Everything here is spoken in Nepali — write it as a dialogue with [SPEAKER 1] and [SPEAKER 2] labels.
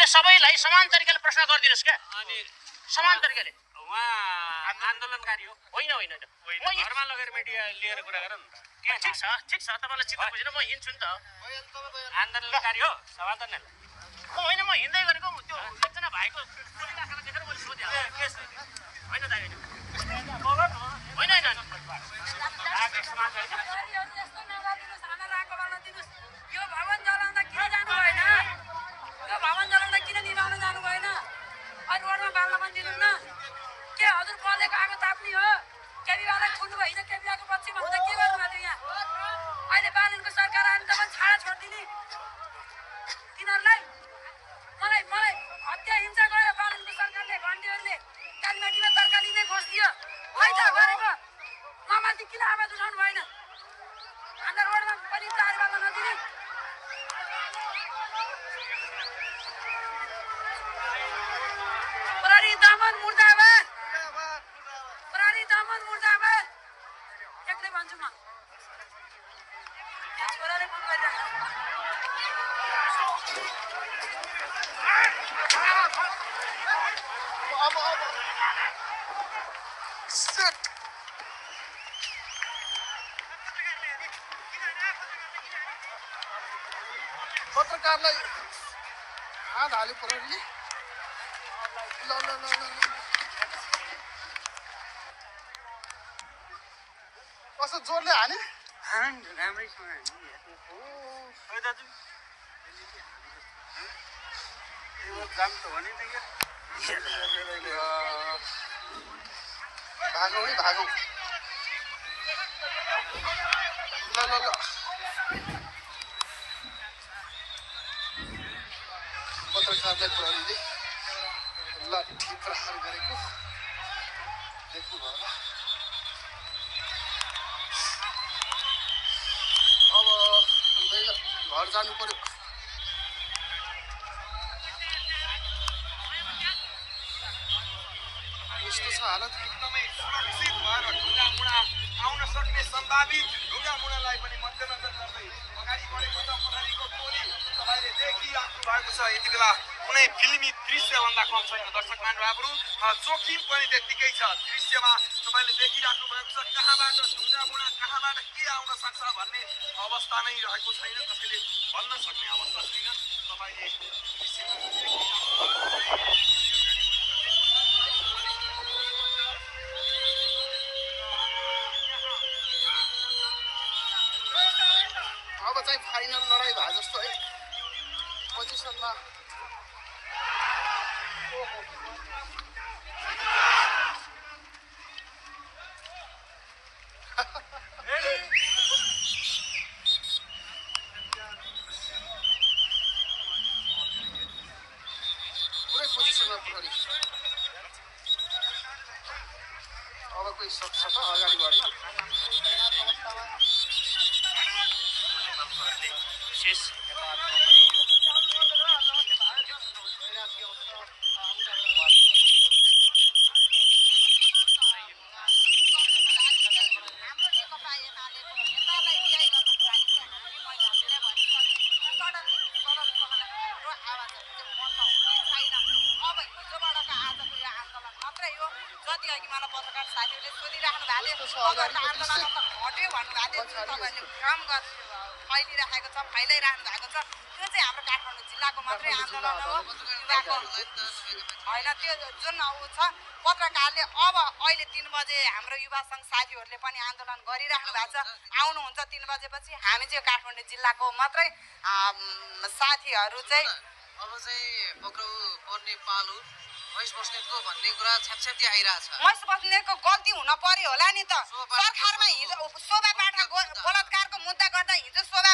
[SPEAKER 1] सबैलाई समान तरिकाले प्रश्न गरिदिनुस् क्या अनि समान तरिकाले
[SPEAKER 2] उहाँ आन्दोलनकारी हो
[SPEAKER 1] होइन होइन
[SPEAKER 2] म घरमा लगेर मिडिया लिएर कुरा गर न
[SPEAKER 1] के ठिक छ तपाईँलाई चित्त बुझेन म हिँड्छु नि त
[SPEAKER 2] आन्दोलनकारी हो सभातर्नेल
[SPEAKER 1] होइन म हिँड्दै गरेको त्यो एकजना भाइको टोली राखेर देखेर मैले सोधेँ होइन दाइ होइन होइन
[SPEAKER 3] यो भवन जलाउँदा किन जानु भएन यो भवन जलाउँदा किन निभाउन जानु भएन अनि रोडमा बाल्न पनि दिनुहुन्न के हजुर बलेको आगो ताप्ने हो केपीवाला खुल्नु भयो हिजो केपीवाको पक्षमा हुँदा के गर्नुभएको थियो यहाँ अहिले बालनको सरकार आयो भने तपाईँ छाडा छोडिदिने तिनीहरूलाई मलाई हत्या हिंसा गरेर बालनको सरकारले घन्टीहरूले कालीमाटीमा तरकारीले खोजिदियो है त गरेको नमाथि किन आवाज उठाउनु भएन अन्त रोडमा पनि चार बाल्न नदिने प्रहरी दमन मुर्दाबाद प्रहरी दमन मुर्दाबाद एक्लै भन्छु म छोराले फोन गरिरहेको
[SPEAKER 4] पत्रकारलाई हात हाल्यो प्रहरीले ल ल ल कस्तो जोडले हाने
[SPEAKER 2] राम्रैसँग खै दाजु काम त भने नि
[SPEAKER 4] भागौँ है भागौँ ल ल ल पत्रकारलाई प्रहरीले लाठी प्रहार गरेको देख्नुभयो होला अब हुँदैन घर जानु पर्यो यस्तो छ हालत
[SPEAKER 5] एकदमै सुरक्षित भएर ढुङ्गामुढा आउन सक्ने सम्भावित ढुङ्गामुढालाई पनि मध्यनजर गर्दै अगाडि बढेको छ प्रहरीको टोली तपाईँले देखिराख्नु भएको छ यति बेला कुनै फिल्मी दृश्यभन्दा कम छैन दर्शक महानुभावहरू जोखिम पनि त्यत्तिकै छ दृश्यमा तपाईँले देखिराख्नु भएको छ कहाँबाट ढुङ्गामुढा कहाँबाट के आउन सक्छ भन्ने अवस्था नै रहेको छैन कसैले भन्न सक्ने अवस्था छैन तपाईँले
[SPEAKER 4] अब चाहिँ फाइनल लडाइँ भए जस्तो है पोजिसनमा पुरै पोजिसनमा प्रहरी अब कोही सक्छ त अगाडि बढ्न
[SPEAKER 1] विशेष
[SPEAKER 3] जति अघि मलाई पत्रकार साथीहरूले सोधिराख्नु भएको थियो आन्दोलनमा हट्यो भन्नुभएको थियो तपाईँहरूले काम फैलिराखेको छ फैलाइराख्नु भएको छ त्यो चाहिँ हाम्रो काठमाडौँ जिल्लाको मात्रै आन्दोलन हो युवाको होइन त्यो जुन ऊ छ पत्रकारले अब अहिले 3 बजे हाम्रो युवा सङ्घ साथीहरूले पनि आन्दोलन गरिराख्नु भएको छ आउनुहुन्छ 3 बजेपछि हामी चाहिँ काठमाडौँ जिल्लाको मात्रै साथीहरू चाहिँ
[SPEAKER 6] अब चाहिँ पक्राउ पर्ने पालो मैस बस्नेतको भन्ने कुरा छ्यापछ्याप्ती आइरहेछ
[SPEAKER 3] मैस बस्नेतको गल्ती हुन पर्यो होला नि त सरकारमा हिजो शोभा पाठक बलात्कारको मुद्दा गर्दा हिजो शोभा